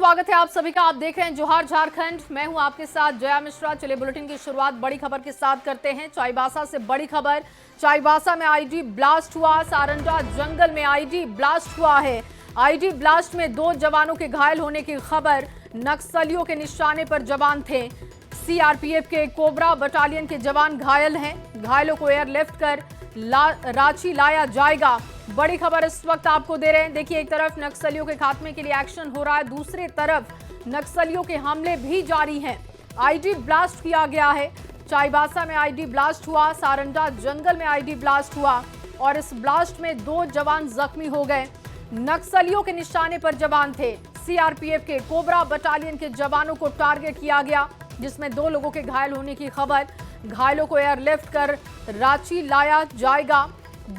स्वागत है आप सभी का। आप देख रहे हैं जोहार झारखंड। मैं हूं आपके साथ जया मिश्रा। चलिए बुलेटिन की शुरुआत बड़ी खबर के साथ करते हैं। चाईबासा से बड़ी खबर। चाईबासा में आईडी ब्लास्ट हुआ। सारंडा जंगल में आईडी ब्लास्ट हुआ है। आईडी ब्लास्ट में 2 जवानों के घायल होने की खबर। नक्सलियों के निशाने पर जवान थे। सीआरपीएफ के कोबरा बटालियन के जवान घायल हैं। घायलों को एयरलिफ्ट कर रांची लाया जाएगा। बड़ी खबर इस वक्त आपको दे रहे हैं। देखिए, एक तरफ नक्सलियों के खात्मे के लिए एक्शन हो रहा है, दूसरी तरफ नक्सलियों के हमले भी जारी हैं। आईडी ब्लास्ट किया गया है। चाईबासा में आईडी ब्लास्ट हुआ, सारंडा जंगल में आईडी ब्लास्ट हुआ और इस ब्लास्ट में 2 जवान जख्मी हो गए। नक्सलियों के निशाने पर जवान थे। सीआरपीएफ के कोबरा बटालियन के जवानों को टारगेट किया गया, जिसमें 2 लोगों के घायल होने की खबर। घायलों को एयरलिफ्ट कर रांची लाया जाएगा,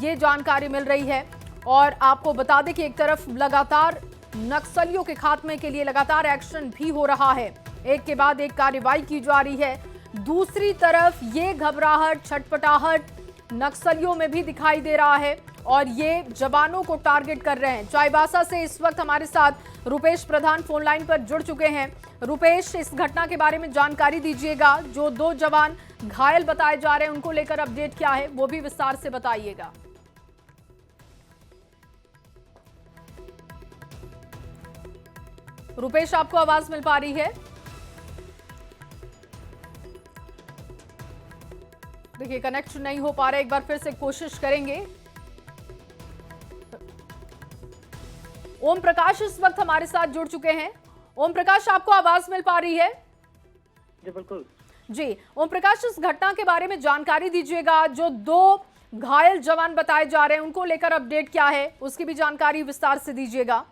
ये जानकारी मिल रही है। और आपको बता दें कि एक तरफ लगातार नक्सलियों के खात्मे के लिए लगातार एक्शन भी हो रहा है, एक के बाद एक कार्रवाई की जा रही है। दूसरी तरफ ये घबराहट, छटपटाहट नक्सलियों में भी दिखाई दे रहा है और ये जवानों को टारगेट कर रहे हैं। चाईबासा से इस वक्त हमारे साथ रुपेश प्रधान फोन लाइन पर जुड़ चुके हैं। रुपेश, इस घटना के बारे में जानकारी दीजिएगा। जो 2 जवान घायल बताए जा रहे हैं उनको लेकर अपडेट क्या है, वो भी विस्तार से बताइएगा। रुपेश, आपको आवाज मिल पा रही है? देखिए, कनेक्ट नहीं हो पा रहा है, एक बार फिर से कोशिश करेंगे। ओम प्रकाश इस वक्त हमारे साथ जुड़ चुके हैं। ओम प्रकाश, आपको आवाज मिल पा रही है? जी बिल्कुल जी। ओम प्रकाश, इस घटना के बारे में जानकारी दीजिएगा। जो 2 घायल जवान बताए जा रहे हैं उनको लेकर अपडेट क्या है, उसकी भी जानकारी विस्तार से दीजिएगा।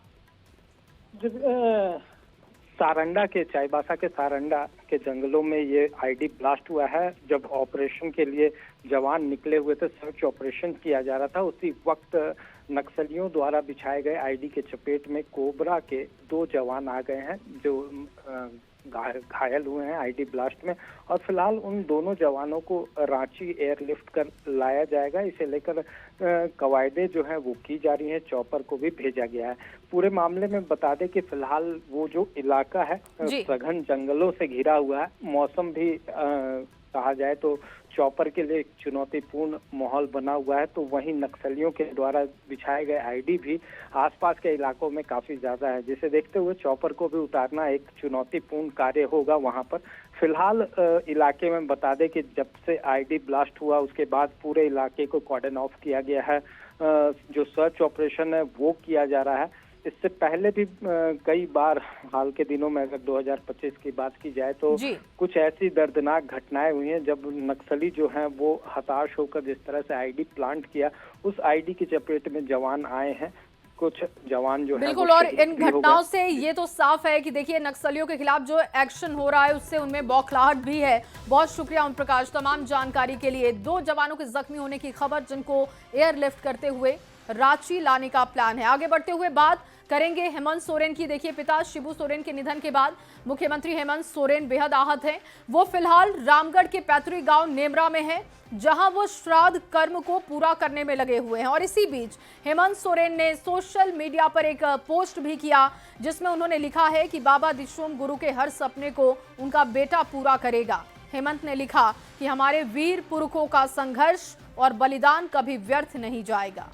सारंडा के चाईबासा के सारंडा के जंगलों में ये आईडी ब्लास्ट हुआ है। जब ऑपरेशन के लिए जवान निकले हुए थे, सर्च ऑपरेशन किया जा रहा था, उसी वक्त नक्सलियों द्वारा बिछाए गए आईडी के चपेट में कोबरा के 2 जवान आ गए हैं, जो घायल हुए हैं आईडी ब्लास्ट में। और फिलहाल उन दोनों जवानों को रांची एयरलिफ्ट कर लाया जाएगा। इसे लेकर कवायदे जो हैं वो की जा रही हैं, चॉपर को भी भेजा गया है। पूरे मामले में बता दें कि फिलहाल वो जो इलाका है सघन जंगलों से घिरा हुआ है। मौसम भी कहा जाए तो चॉपर के लिए एक चुनौतीपूर्ण माहौल बना हुआ है। तो वहीं नक्सलियों के द्वारा बिछाए गए आईडी भी आसपास के इलाकों में काफी ज्यादा है, जिसे देखते हुए चॉपर को भी उतारना एक चुनौतीपूर्ण कार्य होगा वहां पर। फिलहाल इलाके में बता दें कि जब से आईडी ब्लास्ट हुआ उसके बाद पूरे इलाके को कॉर्डन ऑफ किया गया है। जो सर्च ऑपरेशन है वो किया जा रहा है। इससे पहले भी कई बार हाल के दिनों में अगर 2025 की बात की जाए तो कुछ ऐसी दर्दनाक घटनाएं हुई हैं जब नक्सली जो हैं वो हताश होकर जिस तरह से आईडी प्लांट किया, उस आईडी की चपेट में जवान आए हैं। कुछ जवान जो है बिल्कुल, और इन घटनाओं से ये तो साफ है कि देखिए नक्सलियों के खिलाफ जो एक्शन हो रहा है उससे उनमें बौखलाहट भी है। बहुत शुक्रिया ओम प्रकाश तमाम जानकारी के लिए। 2 जवानों के जख्मी होने की खबर, जिनको एयरलिफ्ट करते हुए रांची लाने का प्लान है। आगे बढ़ते हुए बात करेंगे हेमंत सोरेन की। देखिए, पिता शिबू सोरेन के निधन के बाद मुख्यमंत्री हेमंत सोरेन बेहद आहत हैं। वो फिलहाल रामगढ़ के पैतृक गांव नेमरा में हैं, जहां वो श्राद्ध कर्म को पूरा करने में लगे हुए हैं। और इसी बीच हेमंत सोरेन ने सोशल मीडिया पर एक पोस्ट भी किया, जिसमें उन्होंने लिखा है कि बाबा दिशोम गुरु के हर सपने को उनका बेटा पूरा करेगा। हेमंत ने लिखा कि हमारे वीर पुरखों का संघर्ष और बलिदान कभी व्यर्थ नहीं जाएगा।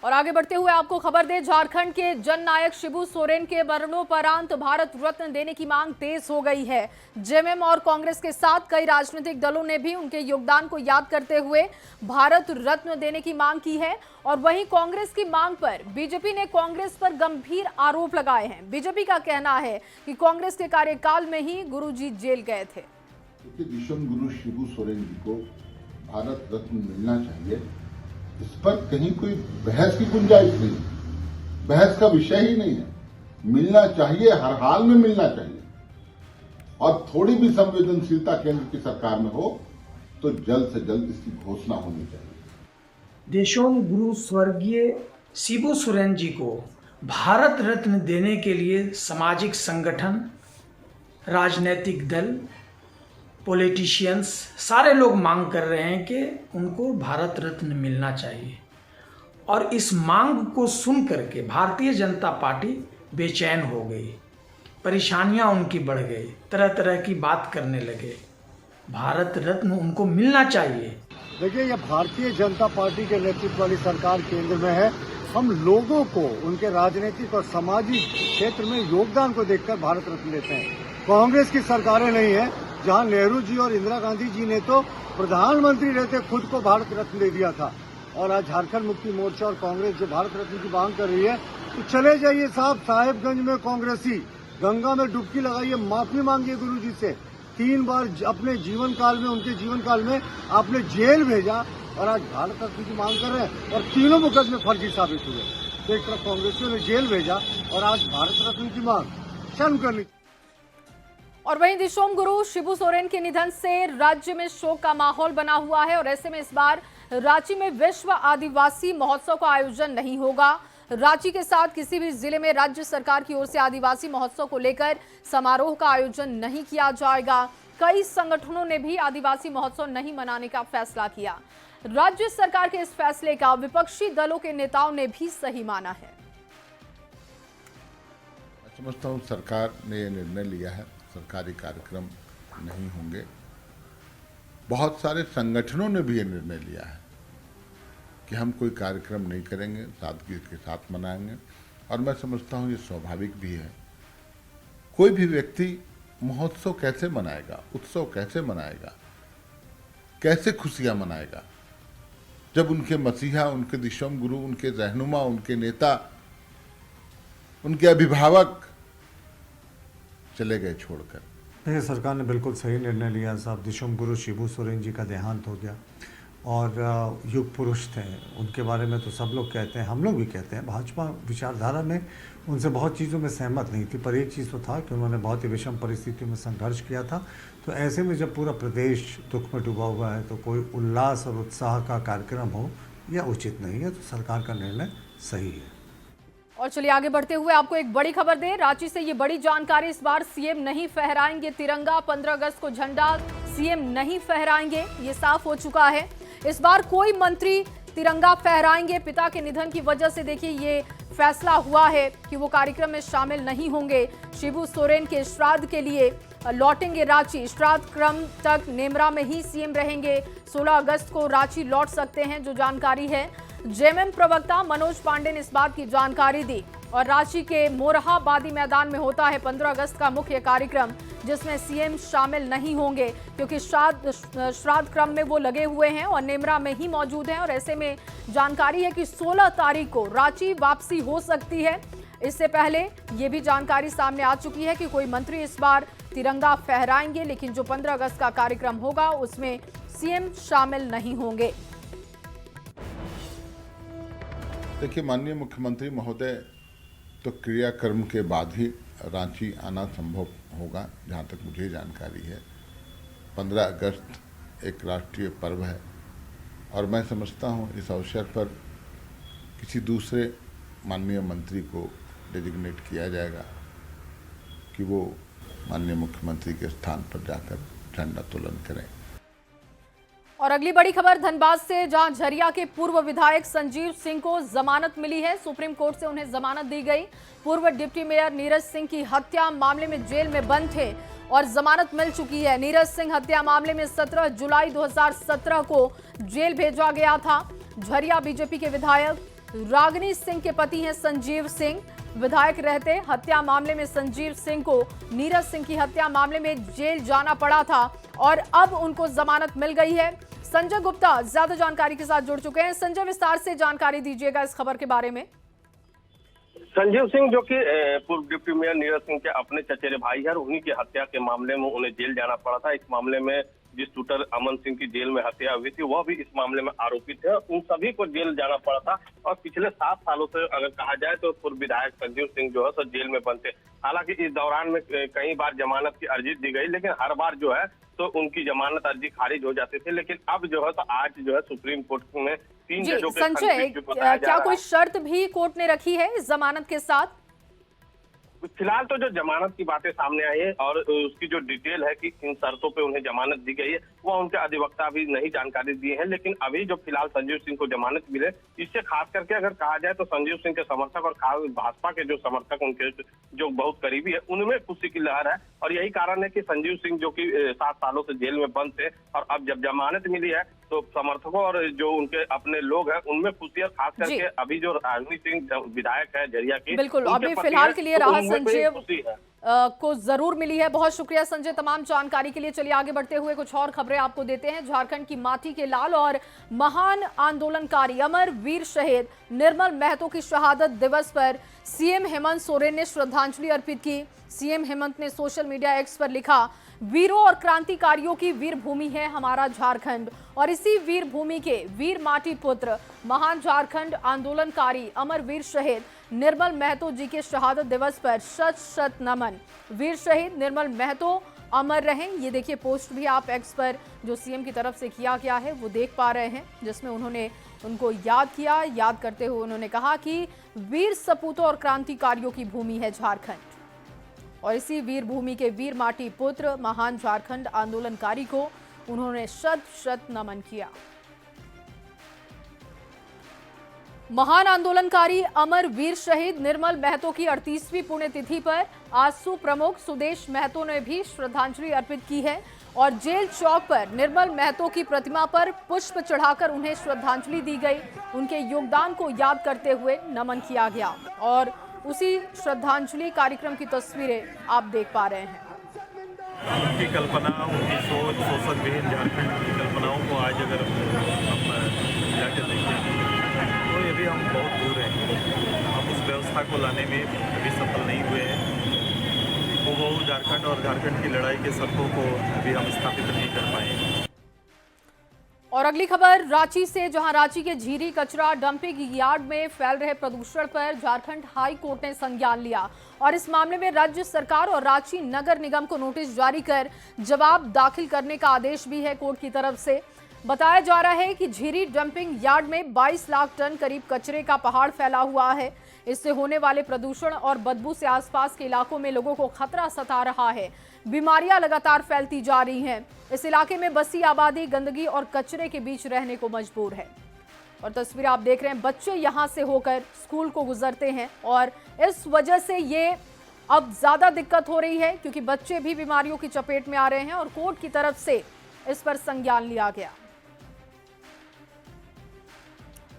और आगे बढ़ते हुए आपको खबर दें, झारखंड के जननायक शिबू सोरेन के मरणोपरांत भारत रत्न देने की मांग तेज हो गई है। जेएमएम और कांग्रेस के साथ कई राजनीतिक दलों ने भी उनके योगदान को याद करते हुए भारत रत्न देने की मांग की है। और वहीं कांग्रेस की मांग पर बीजेपी ने कांग्रेस पर गंभीर आरोप लगाए हैं। बीजेपी का कहना है कि कांग्रेस के कार्यकाल में ही गुरुजी जेल गए थे। दिशोम गुरु शिबू सोरेन जी को भारत रत्न मिलना चाहिए, इस पर कहीं कोई बहस की गुंजाइश नहीं, बहस का विषय ही नहीं है। मिलना चाहिए, हर हाल में मिलना चाहिए। और थोड़ी भी संवेदनशीलता केंद्र की सरकार में हो तो जल्द से जल्द इसकी घोषणा होनी चाहिए। दिशोम गुरु स्वर्गीय शिबू सोरेन जी को भारत रत्न देने के लिए सामाजिक संगठन, राजनीतिक दल, पॉलिटिशियंस सारे लोग मांग कर रहे हैं कि उनको भारत रत्न मिलना चाहिए। और इस मांग को सुन करके भारतीय जनता पार्टी बेचैन हो गई, परेशानियां उनकी बढ़ गई, तरह तरह की बात करने लगे। भारत रत्न उनको मिलना चाहिए। देखिए, ये भारतीय जनता पार्टी के नेतृत्व वाली सरकार केंद्र में है। हम लोगों को उनके राजनीतिक और सामाजिक क्षेत्र में योगदान को देखकर भारत रत्न देते हैं। कांग्रेस की सरकारें नहीं है, जहां नेहरू जी और इंदिरा गांधी जी ने तो प्रधानमंत्री रहते खुद को भारत रत्न दे दिया था। और आज झारखंड मुक्ति मोर्चा और कांग्रेस जो भारत रत्न की मांग कर रही है, तो चले जाइए साहब साहेबगंज में कांग्रेसी, गंगा में डुबकी लगाइए, माफी मांगिए गुरु जी से। 3 बार अपने जीवन काल में, उनके जीवन काल में आपने जेल भेजा और आज भारत रत्न की मांग कर रहे हैं और तीनों मुकदमे फर्जी साबित हुए। तो एक तरफ कांग्रेसियों ने जेल भेजा और आज भारत रत्न की मांग, शर्म करनी। और वहीं दिशोम गुरु शिबू सोरेन के निधन से राज्य में शोक का माहौल बना हुआ है और ऐसे में इस बार रांची में विश्व आदिवासी महोत्सव का आयोजन नहीं होगा। रांची के साथ किसी भी जिले में राज्य सरकार की ओर से आदिवासी महोत्सव को लेकर समारोह का आयोजन नहीं किया जाएगा। कई संगठनों ने भी आदिवासी महोत्सव नहीं मनाने का फैसला किया। राज्य सरकार के इस फैसले का विपक्षी दलों के नेताओं ने भी सही माना है। मैं समझता हूँ सरकार ने यह निर्णय लिया है, सरकारी कार्यक्रम नहीं होंगे। बहुत सारे संगठनों ने भी ये निर्णय लिया है कि हम कोई कार्यक्रम नहीं करेंगे, सादगी के साथ मनाएंगे। और मैं समझता हूँ ये स्वाभाविक भी है। कोई भी व्यक्ति महोत्सव कैसे मनाएगा, उत्सव कैसे मनाएगा, कैसे खुशियां मनाएगा, जब उनके मसीहा, उनके दिशोम गुरु, उनके रहनुमा, उनके नेता, उनके अभिभावक चले गए छोड़कर। देखिए, सरकार ने बिल्कुल सही निर्णय लिया साहब। दिशोम गुरु शिबू सोरेन जी का देहांत हो गया और युग पुरुष थे, उनके बारे में तो सब लोग कहते हैं, हम लोग भी कहते हैं। भाजपा विचारधारा में उनसे बहुत चीज़ों में सहमत नहीं थी, पर एक चीज़ तो था कि उन्होंने बहुत ही विषम परिस्थितियों में संघर्ष किया था। तो ऐसे में जब पूरा प्रदेश दुख में डूबा हुआ है तो कोई उल्लास और उत्साह का कार्यक्रम हो यह उचित नहीं है। तो सरकार का निर्णय सही है। और चलिए आगे बढ़ते हुए आपको एक बड़ी खबर दें। रांची से ये बड़ी जानकारी, इस बार सीएम नहीं फहराएंगे तिरंगा। 15 अगस्त को झंडा सीएम नहीं फहराएंगे, ये साफ हो चुका है। इस बार कोई मंत्री तिरंगा फहराएंगे। पिता के निधन की वजह से देखिए ये फैसला हुआ है कि वो कार्यक्रम में शामिल नहीं होंगे। शिबू सोरेन के श्राद्ध के लिए लौटेंगे रांची। श्राद्ध क्रम तक नेमरा में ही सीएम रहेंगे। 16 अगस्त को रांची लौट सकते हैं, जो जानकारी है। जेएमएम प्रवक्ता मनोज पांडे ने इस बात की जानकारी दी। और रांची के मोरहाबादी मैदान में होता है 15 अगस्त का मुख्य कार्यक्रम, जिसमें सीएम शामिल नहीं होंगे क्योंकि श्राद्ध क्रम में वो लगे हुए हैं और नेमरा में ही मौजूद हैं। और ऐसे में जानकारी है कि 16 तारीख को रांची वापसी हो सकती है। इससे पहले ये भी जानकारी सामने आ चुकी है कि कोई मंत्री इस बार तिरंगा फहराएंगे, लेकिन जो 15 अगस्त का कार्यक्रम होगा उसमें सीएम शामिल नहीं होंगे। देखिए, माननीय मुख्यमंत्री महोदय तो क्रियाक्रम के बाद ही रांची आना संभव होगा, जहाँ तक मुझे जानकारी है। 15 अगस्त एक राष्ट्रीय पर्व है और मैं समझता हूँ इस अवसर पर किसी दूसरे माननीय मंत्री को डेजिग्नेट किया जाएगा कि वो माननीय मुख्यमंत्री के स्थान पर जाकर झंडा तोलन करें। और अगली बड़ी खबर धनबाद से, जहां झरिया के पूर्व विधायक संजीव सिंह को जमानत मिली है। सुप्रीम कोर्ट से उन्हें जमानत दी गई। पूर्व डिप्टी मेयर नीरज सिंह की हत्या मामले में जेल में बंद थे और जमानत मिल चुकी है। नीरज सिंह हत्या मामले में 17 जुलाई 2017 को जेल भेजा गया था। झरिया बीजेपी के विधायक रागिनी सिंह के पति हैं संजीव सिंह। विधायक रहते हत्या मामले में संजीव सिंह को नीरज सिंह की हत्या मामले में जेल जाना पड़ा था और अब उनको जमानत मिल गई है। संजय गुप्ता ज्यादा जानकारी के साथ जुड़ चुके हैं। संजय, विस्तार से जानकारी दीजिएगा इस खबर के बारे में। संजीव सिंह जो कि पूर्व डिप्टी मेयर नीरज सिंह के अपने चचेरे भाई है, उन्हीं की हत्या के मामले में उन्हें जेल जाना पड़ा था। इस मामले में जिस शूटर अमन सिंह की जेल में हत्या हुई थी वह भी इस मामले में आरोपित है। उन सभी को जेल जाना पड़ा था और पिछले 7 सालों से अगर कहा जाए तो पूर्व विधायक संजीव सिंह जो है सो जेल में बंद थे। हालांकि इस दौरान में कई बार जमानत की अर्जी दी गई, लेकिन हर बार जो है तो उनकी जमानत अर्जी खारिज हो जाती थी। लेकिन अब जो है तो आज जो है सुप्रीम कोर्ट में 3 जजों के संजय, क्या कोई शर्त भी कोर्ट ने रखी है इस जमानत के साथ? फिलहाल तो जो जमानत की बातें सामने आई है और उसकी जो डिटेल है कि इन शर्तों पे उन्हें जमानत दी गई है, वह उनके अधिवक्ता अभी नहीं जानकारी दिए हैं। लेकिन अभी जो फिलहाल संजीव सिंह को जमानत मिले, इससे खास करके अगर कहा जाए तो संजीव सिंह के समर्थक और खास भाजपा के जो समर्थक उनके जो बहुत करीबी है, उनमें खुशी की लहर है। और यही कारण है कि संजीव सिंह जो कि 7 सालों से जेल में बंद थे और अब जब जमानत मिली है तो समर्थकों और जो उनके अपने लोग हैं उनमें खुशी है। खास करके अभी जो राजनी सिंह विधायक है झरिया की, बिल्कुल, अभी पति फिलहाल है, के लिए तो राहत उनमें संजीव खुशी है। को जरूर मिली है। बहुत शुक्रिया संजय तमाम जानकारी के लिए। चलिए आगे बढ़ते हुए कुछ और खबरें आपको देते हैं। झारखंड की माटी के लाल और महान आंदोलनकारी अमर वीर शहीद निर्मल महतो की शहादत दिवस पर सीएम हेमंत सोरेन ने श्रद्धांजलि अर्पित की। सीएम हेमंत ने सोशल मीडिया एक्स पर लिखा, वीरों और क्रांतिकारियों की वीर भूमि है हमारा झारखंड और इसी वीर भूमि के वीर माटी पुत्र महान झारखंड आंदोलनकारी अमर वीर शहीद निर्मल महतो जी के शहादत दिवस पर शत शत नमन। वीर शहीद निर्मल महतो अमर रहें। ये देखिए पोस्ट भी आप एक्स पर जो सीएम की तरफ से किया गया है वो देख पा रहे हैं, जिसमें उन्होंने उनको याद किया। याद करते हुए उन्होंने कहा कि वीर सपूतों और क्रांतिकारियों की भूमि है झारखंड और इसी वीर भूमि के वीर माटी पुत्र महान झारखंड आंदोलनकारी को उन्होंने शत शत नमन किया। महान आंदोलनकारी अमर वीर शहीद निर्मल महतो की 38वीं पुण्यतिथि पर आजसू प्रमुख सुदेश महतो ने भी श्रद्धांजलि अर्पित की है और जेल चौक पर निर्मल महतो की प्रतिमा पर पुष्प चढ़ाकर उन्हें श्रद्धांजलि दी गई। उनके योगदान को याद करते हुए नमन किया गया और उसी श्रद्धांजलि कार्यक्रम की तस्वीरें आप देख पा रहे हैं। उनकी कल्पना, उनकी सोच, शोषण विहीन झारखंड की कल्पनाओं को आज अगर हम जाके देखें तो यदि हम बहुत दूर हैं, हम उस व्यवस्था को लाने में अभी सफल नहीं हुए हैं। वो झारखंड और झारखंड की लड़ाई के सपनों को अभी हम स्थापित नहीं कर पाए। और अगली खबर रांची से, जहां रांची के झीरी कचरा डंपिंग यार्ड में फैल रहे प्रदूषण पर झारखंड हाई कोर्ट ने संज्ञान लिया और इस मामले में राज्य सरकार और रांची नगर निगम को नोटिस जारी कर जवाब दाखिल करने का आदेश भी है कोर्ट की तरफ से। बताया जा रहा है कि झीरी डंपिंग यार्ड में 22 लाख टन करीब कचरे का पहाड़ फैला हुआ है। इससे होने वाले प्रदूषण और बदबू से आसपास के इलाकों में लोगों को खतरा सता रहा है। बीमारियां लगातार फैलती जा रही हैं। इस इलाके में बसी आबादी गंदगी और कचरे के बीच रहने को मजबूर है। और तस्वीर आप देख रहे हैं, बच्चे यहां से होकर स्कूल को गुजरते हैं और इस वजह से ये अब ज्यादा दिक्कत हो रही है क्योंकि बच्चे भी बीमारियों की चपेट में आ रहे हैं और कोर्ट की तरफ से इस पर संज्ञान लिया गया।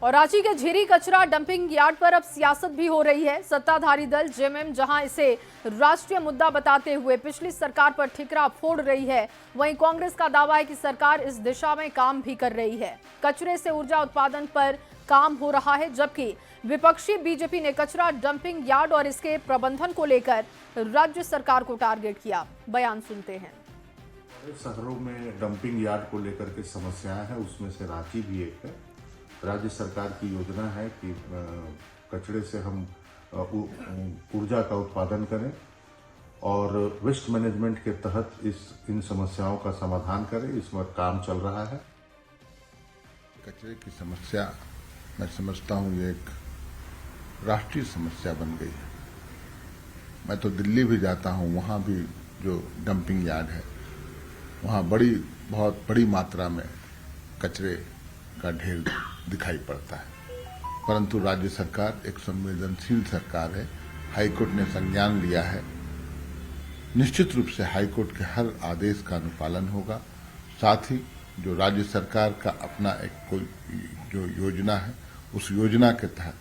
और रांची के झीरी कचरा डंपिंग यार्ड पर अब सियासत भी हो रही है। सत्ताधारी दल जेएमएम जहां इसे राष्ट्रीय मुद्दा बताते हुए पिछली सरकार पर ठिकरा फोड़ रही है, वहीं कांग्रेस का दावा है कि सरकार इस दिशा में काम भी कर रही है। कचरे से ऊर्जा उत्पादन पर काम हो रहा है, जबकि विपक्षी बीजेपी ने कचरा डंपिंग यार्ड और इसके प्रबंधन को लेकर राज्य सरकार को टारगेट किया। बयान सुनते हैं। शहरों में डंपिंग यार्ड को लेकर के समस्याएं हैं, उसमें से रांची भी एक है। राज्य सरकार की योजना है कि कचरे से हम ऊर्जा का उत्पादन करें और वेस्ट मैनेजमेंट के तहत इन समस्याओं का समाधान करें। इसमें काम चल रहा है। कचरे की समस्या मैं समझता हूँ ये एक राष्ट्रीय समस्या बन गई है। मैं तो दिल्ली भी जाता हूँ, वहाँ भी जो डंपिंग यार्ड है वहाँ बहुत बड़ी मात्रा में कचरे का ढेर दिखाई पड़ता है, परंतु राज्य सरकार एक संवेदनशील सरकार है। हाईकोर्ट ने संज्ञान लिया है। निश्चित रूप से हाईकोर्ट के हर आदेश का अनुपालन होगा। साथ ही जो राज्य सरकार का अपना एक कोई जो योजना है, उस योजना के तहत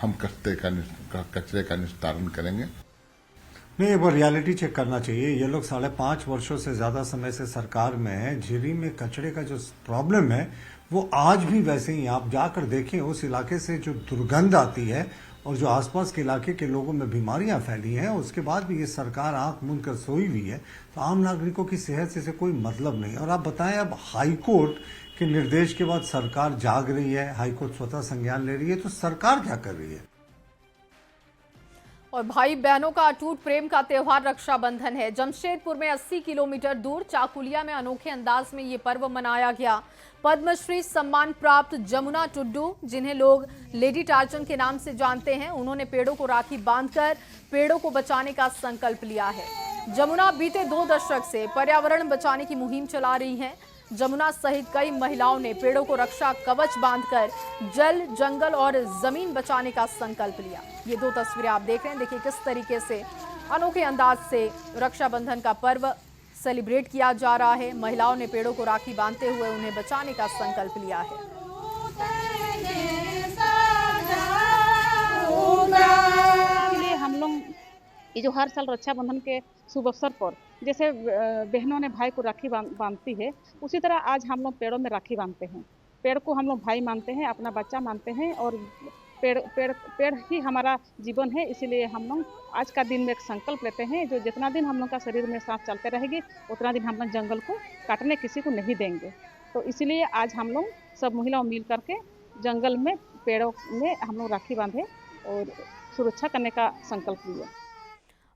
हम कचरे का निस्तारण करेंगे। नहीं, एक बार रियलिटी चेक करना चाहिए। ये लोग 5.5 वर्षों से ज्यादा समय से सरकार में है। झीरी में कचरे का जो प्रॉब्लम है वो आज भी वैसे ही। आप जाकर देखें, उस इलाके से जो दुर्गंध आती है और जो आसपास के इलाके के लोगों में बीमारियां फैली हैं, उसके बाद भी ये सरकार आंख मूंद कर सोई हुई है। तो आम नागरिकों की सेहत से कोई मतलब नहीं। और आप बताएं, अब हाईकोर्ट के निर्देश के बाद सरकार जाग रही है, हाईकोर्ट स्वतः संज्ञान ले रही है, तो सरकार क्या कर रही है? और भाई बहनों का अटूट प्रेम का त्योहार रक्षाबंधन है। जमशेदपुर में 80 किलोमीटर दूर चाकुलिया में अनोखे अंदाज में ये पर्व मनाया गया। पद्मश्री सम्मान प्राप्त जमुना टुड्डू, जिन्हें लोग लेडी टार्जन के नाम से जानते हैं, उन्होंने पेड़ों को राखी बांधकर पेड़ों को बचाने का संकल्प लिया है। जमुना बीते 2 दशक से पर्यावरण बचाने की मुहिम चला रही हैं। जमुना सहित कई महिलाओं ने पेड़ों को रक्षा कवच बांधकर जल, जंगल और जमीन बचाने का संकल्प लिया। ये दो तस्वीरें आप देख रहे हैं। देखिए किस तरीके से अनोखे अंदाज से रक्षाबंधन का पर्व सेलिब्रेट किया जा रहा है। महिलाओं ने पेड़ों को राखी बांधते हुए उन्हें बचाने का संकल्प लिया है। इसलिए हम लोग ये जो हर साल रक्षाबंधन के शुभ अवसर पर जैसे बहनों ने भाई को राखी बांधती है, उसी तरह आज हम लोग पेड़ों में राखी बांधते हैं। पेड़ को हम लोग भाई मानते हैं, अपना बच्चा मानते हैं और पेड़ ही हमारा जीवन है। इसीलिए हम लोग आज का दिन में एक संकल्प लेते हैं, जो जितना दिन हम लोग का शरीर में सांस चलते रहेगी उतना दिन हम लोग जंगल को काटने किसी को नहीं देंगे। तो इसलिए आज हम लोग सब महिलाओं मिल करके जंगल में पेड़ों में हम लोग राखी बांधे और सुरक्षा करने का संकल्प लिया।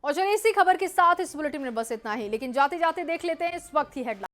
और चलिए इसी खबर के साथ इस बुलेटिन में बस इतना ही, लेकिन जाते जाते देख लेते हैं इस वक्त की हेडलाइन।